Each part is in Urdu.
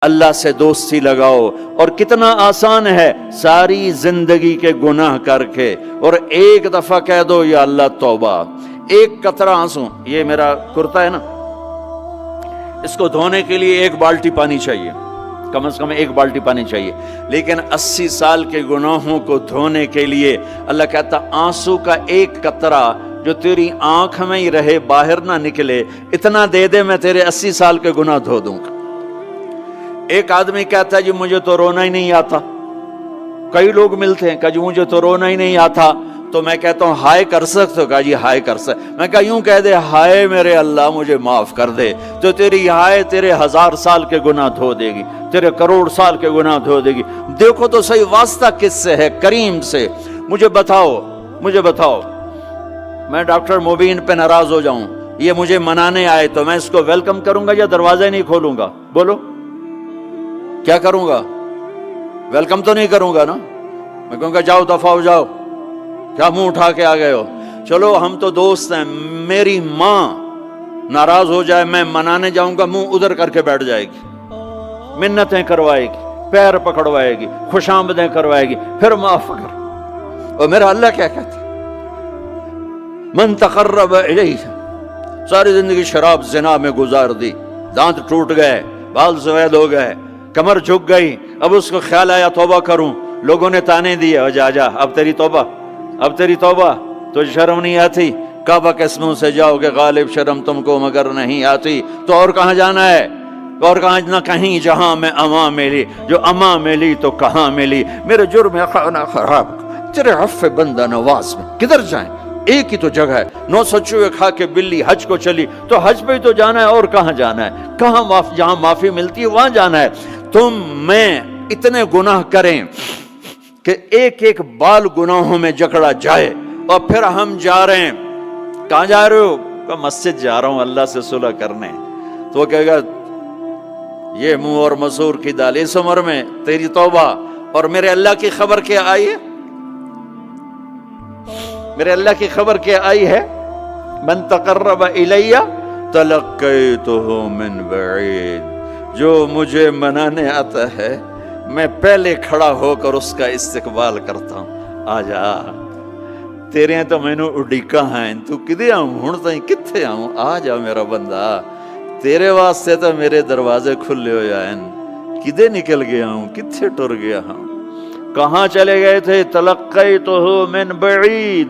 اللہ سے دوستی لگاؤ، اور کتنا آسان ہے ساری زندگی کے گناہ کر کے اور ایک دفعہ کہہ دو یا اللہ توبہ، ایک قطرہ آنسو، یہ میرا کرتا ہے نا، اس کو دھونے کے لیے ایک بالٹی پانی چاہیے، کم از کم ایک بالٹی پانی چاہیے، لیکن 80 سال کے گناہوں کو دھونے کے لیے اللہ کہتا آنسو کا ایک قطرہ جو تیری آنکھ میں ہی رہے باہر نہ نکلے، اتنا دے دے میں تیرے 80 سال کے گناہ دھو دوں گا۔ ایک آدمی کہتا ہے جی مجھے تو رونا ہی نہیں آتا، کئی لوگ ملتے ہیں کہ جی مجھے تو رونا ہی نہیں آتا، تو میں کہتا ہوں ہائے کر سکتے ہو؟ کہا جی ہائے کر سکتے، میں کہا یوں کہہ دے ہائے میرے اللہ مجھے معاف کر دے، تو تیری ہائے تیرے 1000 سال کے گناہ دھو دے گی، تیرے کروڑ سال کے گناہ دھو دے گی۔ دیکھو تو صحیح واسطہ کس سے ہے؟ کریم سے۔ مجھے بتاؤ میں ڈاکٹر مبین پہ ناراض ہو جاؤں، یہ مجھے منانے آئے تو میں اس کو ویلکم کروں گا یا دروازے نہیں کھولوں گا؟ بولو کیا کروں گا؟ ویلکم تو نہیں کروں گا نا، میں کہوں گا جاؤ دفعہ ہو جاؤ، کیا منہ اٹھا کے آ گئے ہو؟ چلو ہم تو دوست ہیں، میری ماں ناراض ہو جائے میں منانے جاؤں گا، منہ ادھر کر کے بیٹھ جائے گی، منتیں کروائے گی، پیر پکڑوائے گی، خوش آمدیں کروائے گی، پھر معاف کر۔ اور میرا اللہ کیا کہتا ہے؟ من تقرب الیہ، ساری زندگی شراب زنا میں گزار دی، دانت ٹوٹ گئے، بال سفید ہو گئے، کمر جھک گئی، اب اس کو خیال آیا توبہ کروں، لوگوں نے تانے دیے جا اب تیری توبہ، تو شرم نہیں آتی؟ کعبہ کے منہ سے جاؤ کہ غالب شرم تم کو مگر نہیں آتی، تو اور کہاں جانا ہے؟ اور کہاں نہ کہیں جہاں میں اما ملی، جو اما ملی تو کہاں ملی، میرے جرم خانہ خراب تیرے عفو بندہ نواز میں کدھر جائیں؟ ایک ہی تو جگہ ہے، 900 چوہے کھا کے بلی حج کو چلی، تو حج پہ ہی تو جانا ہے، اور کہاں جانا ہے؟ کہاں جہاں معافی ملتی ہے وہاں جانا ہے۔ تم میں اتنے گناہ کریں کہ ایک ایک بال گناہوں میں جکڑا جائے، اور پھر ہم جا رہے ہیں، کہاں جا رہے ہو؟ کہ مسجد جا رہا ہوں اللہ سے صلح کرنے، تو وہ کہے گا یہ منہ اور مسور کی دال، اس عمر میں تیری توبہ، اور میرے اللہ کی خبر کیا آئی ہے؟ میرے اللہ کی خبر کیا آئی ہے؟ من تقرب الی تلقیتہ من بعید، جو مجھے منانے آتا ہے میں پہلے کھڑا ہو کر اس کا استقبال کرتا ہوں۔ آ جا تیرے تو مینوں اڈیکا ہیں، تو کدے آؤں ہن تائیں کتھے آؤں؟ آ جا میرا بندہ، تیرے واسطے تو میرے دروازے کھلے ہوئے ہیں، کدے نکل گیا ہوں، کتھے ٹر گیا ہوں، کہاں چلے گئے تھے؟ تلقیتہ من بعید۔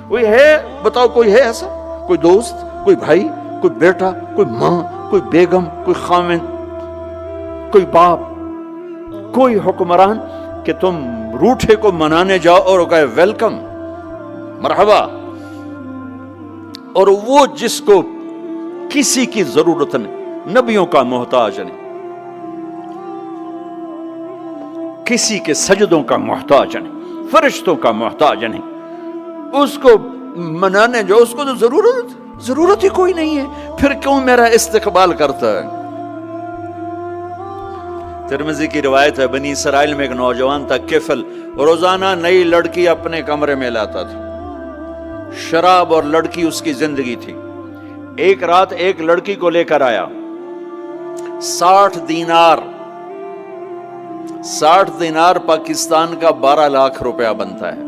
کوئی ہے بتاؤ، کوئی ہے ایسا؟ کوئی دوست، کوئی بھائی، کوئی بیٹا، کوئی ماں، کوئی بیگم، کوئی خاوند، کوئی باپ، کوئی حکمران کہ تم روٹھے کو منانے جاؤ اور کہے ویلکم، مرحبا، اور وہ جس کو کسی کی ضرورت نہیں، نبیوں کا محتاج نہیں، کسی کے سجدوں کا محتاج نہیں، فرشتوں کا محتاج نہیں، اس کو منانے جو اس کو تو ضرورت ہی کوئی نہیں ہے، پھر کیوں میرا استقبال کرتا ہے؟ ترمذی کی روایت ہے، بنی اسرائیل میں ایک نوجوان تھا کفل، روزانہ نئی لڑکی اپنے کمرے میں لاتا تھا، شراب اور لڑکی اس کی زندگی تھی۔ ایک رات ایک لڑکی کو لے کر آیا، 60 دینار پاکستان کا 12 لاکھ روپیہ بنتا ہے،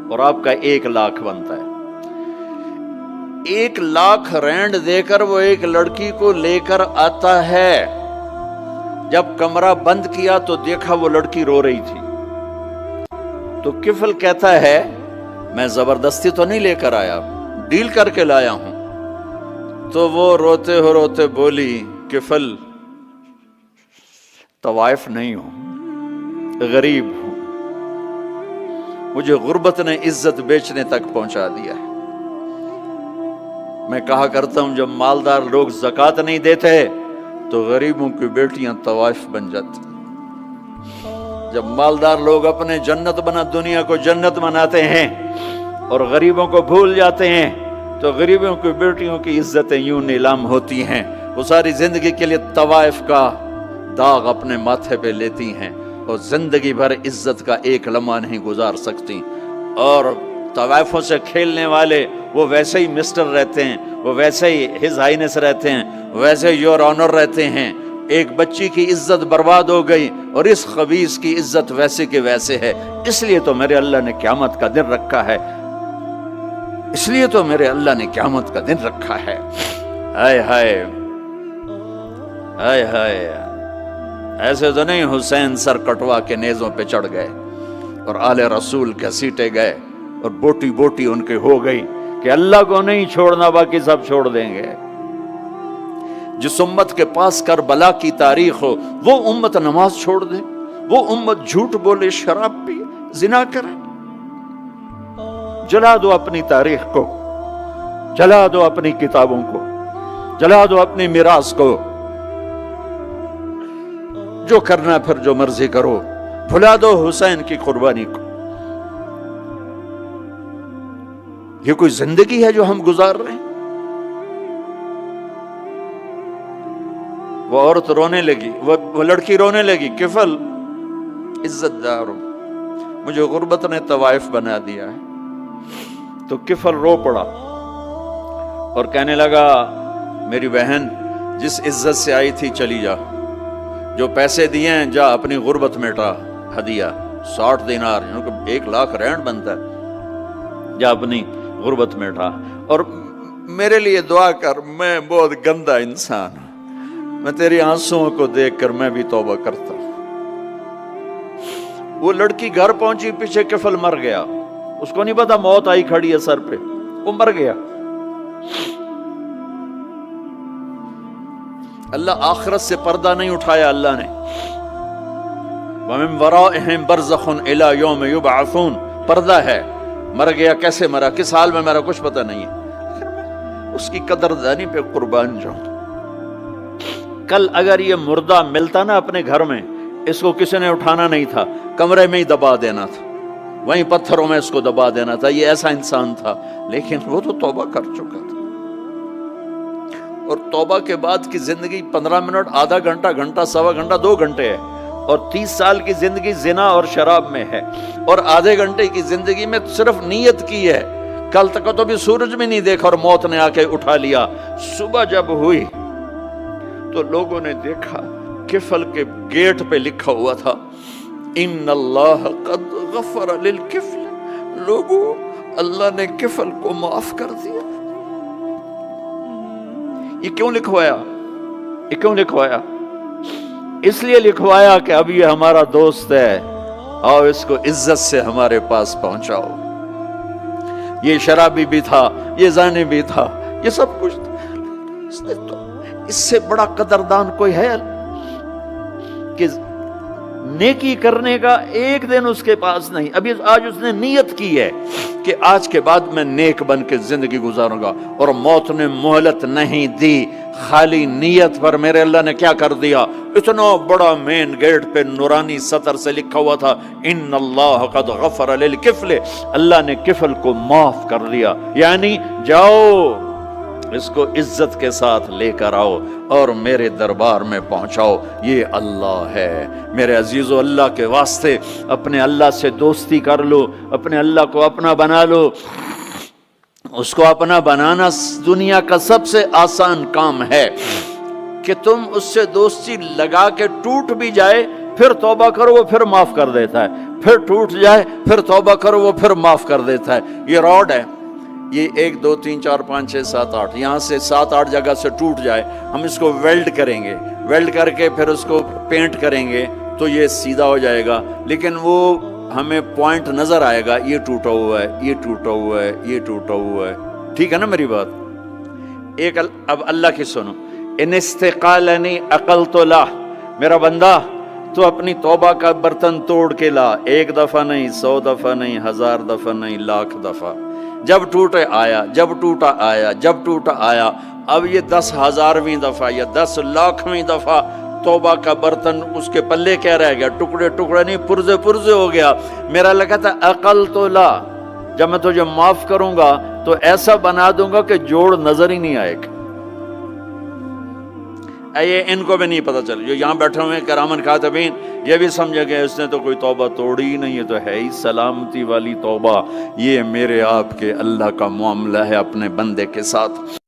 اور آپ کا 1 لاکھ بنتا ہے۔ 1 لاکھ رینڈ دے کر وہ ایک لڑکی کو لے کر آتا ہے، جب کمرہ بند کیا تو دیکھا وہ لڑکی رو رہی تھی، تو کفل کہتا ہے میں زبردستی تو نہیں لے کر آیا، ڈیل کر کے لایا ہوں۔ تو وہ روتے بولی کفل طوائف نہیں ہوں، غریب ہوں، مجھے غربت نے عزت بیچنے تک پہنچا دیا ہے۔ میں کہا کرتا ہوں جب مالدار لوگ زکوٰۃ نہیں دیتے تو غریبوں کی بیٹیاں طوائف بن جاتی، جب مالدار لوگ اپنے دنیا کو جنت بناتے ہیں اور غریبوں کو بھول جاتے ہیں تو غریبوں کی بیٹیوں کی عزتیں یوں نیلام ہوتی ہیں، وہ ساری زندگی کے لیے طوائف کا داغ اپنے ماتھے پہ لیتی ہیں اور زندگی بھر عزت کا ایک لمحہ نہیں گزار سکتی۔ اور طوائفوں سے کھیلنے والے وہ ویسے ہی مسٹر رہتے ہیں، وہ ویسے ہی ہز ہائنس رہتے ہیں، ویسے یور آنر رہتے ہیں، ایک بچی کی عزت برباد ہو گئی اور اس خبیث کی عزت ویسے کے ویسے ہے، اس لیے تو میرے اللہ نے قیامت کا دن رکھا ہے، اس لیے تو میرے اللہ نے قیامت کا دن رکھا ہے۔ ہائے ہائے ہائے ہائے، ایسے تو نہیں حسین سر کٹوا کے نیزوں پہ چڑھ گئے اور آل رسول گھسیٹے گئے اور بوٹی بوٹی ان کے ہو گئی کہ اللہ کو نہیں چھوڑنا باقی سب چھوڑ دیں گے۔ جس امت کے پاس کربلا کی تاریخ ہو وہ امت نماز چھوڑ دے، وہ امت جھوٹ بولے، شراب پی، زنا کرے۔ جلا دو اپنی تاریخ کو، جلا دو اپنی کتابوں کو، جلا دو اپنی میراث کو، جو کرنا پھر جو مرضی کرو، بھلا دو حسین کی قربانی کو۔ یہ کوئی زندگی ہے جو ہم گزار رہے ہیں؟ وہ عورت رونے لگی، وہ لڑکی رونے لگی، کفل عزت دار ہو، مجھے غربت نے طوائف بنا دیا ہے۔ تو کفل رو پڑا اور کہنے لگا میری بہن جس عزت سے آئی تھی چلی جا، جو پیسے دیے ہیں جا اپنی غربت مٹا، ہدیہ 60 دینار، 1 لاکھ رینڈ بنتا ہے، جا اپنی غربت مٹا، اور میرے لیے دعا کر، میں بہت گندا انسان ہوں، میں تیری آنسوؤں کو دیکھ کر میں بھی توبہ کرتا ہوں۔ وہ لڑکی گھر پہنچی، پیچھے کفل مر گیا، اس کو نہیں پتا موت آئی کھڑی ہے سر پہ، وہ مر گیا۔ اللہ آخرت سے پردہ نہیں اٹھایا اللہ نے۔ وَمِن وَرَائِهِمْ بَرْزَخٌ إِلَى يَوْمِ يُبْعَثُونَ، پردہ ہے، مر گیا، کیسے مرا، کس حال میں مرا، کچھ پتہ نہیں ہے، اس کی قدردانی پہ قربان جاؤں۔ کل اگر یہ مردہ ملتا نا اپنے گھر میں، اس کو کسی نے اٹھانا نہیں تھا، کمرے میں ہی دبا دینا تھا، وہیں پتھروں میں اس کو دبا دینا تھا، یہ ایسا انسان تھا، لیکن وہ تو توبہ کر چکا تھا۔ اور توبہ کے بعد کی زندگی 15 منٹ، آدھا گھنٹہ، گھنٹہ، سوا گھنٹہ، 2 گھنٹے ہے، اور 30 سال کی زندگی زنا اور شراب میں ہے، اور آدھے گھنٹے کی زندگی میں صرف نیت کی ہے۔ کل تک تو بھی سورج بھی نہیں دیکھا اور موت نے آ کے اٹھا لیا۔ صبح جب ہوئی تو لوگوں نے دیکھا کفل کے گیٹ پہ لکھا ہوا تھا ان اللہ قد غفر للکفل، لوگوں اللہ نے کفل کو معاف کر دیا۔ یہ کیوں لکھوایا؟ یہ کیوں لکھوایا؟ اس لیے لکھوایا کہ اب یہ ہمارا دوست ہے، آؤ اس کو عزت سے ہمارے پاس پہنچاؤ۔ یہ شرابی بھی تھا، یہ زانی بھی تھا، یہ سب کچھ تھا۔ اس سے بڑا قدردان کوئی ہے کہ نیکی کرنے کا ایک دن اس کے پاس نہیں؟ ابھی آج اس نے نیت کی ہے کہ آج کے بعد میں نیک بن کے زندگی گزاروں گا، اور موت نے مہلت نہیں دی، خالی نیت پر میرے اللہ نے کیا کر دیا، اتنا بڑا مین گیٹ پہ نورانی سطر سے لکھا ہوا تھا ان اللہ قد غفر للکفل، اللہ نے کفل کو معاف کر دیا، یعنی جاؤ اس کو عزت کے ساتھ لے کر آؤ اور میرے دربار میں پہنچاؤ، یہ اللہ ہے۔ میرے عزیزو، اللہ کے واسطے اپنے اللہ سے دوستی کر لو، اپنے اللہ کو اپنا بنا لو۔ اس کو اپنا بنانا دنیا کا سب سے آسان کام ہے کہ تم اس سے دوستی لگا کے ٹوٹ بھی جائے پھر توبہ کرو وہ پھر معاف کر دیتا ہے، پھر ٹوٹ جائے پھر توبہ کرو وہ پھر معاف کر دیتا ہے۔ یہ راڈ ہے، یہ 1 2 3 4 5 6 7 8 یہاں سے 7 8 جگہ سے ٹوٹ جائے، ہم اس کو ویلڈ کریں گے، ویلڈ کر کے پھر اس کو پینٹ کریں گے تو یہ سیدھا ہو جائے گا، لیکن وہ ہمیں پوائنٹ نظر آئے گا، یہ ٹوٹا ہوا ہے، یہ ٹوٹا ہوا ہے، یہ ٹوٹا ہوا ہے۔ ٹھیک ہے نا میری بات؟ ایک اب اللہ کی سنو، ان استقالنی عقلت لا، میرا بندہ تو اپنی توبہ کا برتن توڑ کے لا، 1 دفعہ نہیں، 100 دفعہ نہیں، 1000 دفعہ نہیں، 1,00,000 دفعہ، جب ٹوٹے آیا، جب ٹوٹا آیا، جب ٹوٹا آیا، اب یہ 10,000ویں دفعہ یا 10,00,000ویں دفعہ توبہ کا برتن اس کے پلے کیا رہ گیا، ٹکڑے ٹکڑے نہیں، پرزے پرزے ہو گیا۔ میرا لگا تھا عقل تو لا، جب میں تجھے معاف کروں گا تو ایسا بنا دوں گا کہ جوڑ نظر ہی نہیں آئے گا۔ یہ ان کو بھی نہیں پتا چل، جو یہاں بیٹھے ہوئے کرامن کاتبین یہ بھی سمجھے گئے اس نے تو کوئی توبہ توڑی ہی نہیں، یہ تو ہے ہی سلامتی والی توبہ۔ یہ میرے آپ کے اللہ کا معاملہ ہے اپنے بندے کے ساتھ۔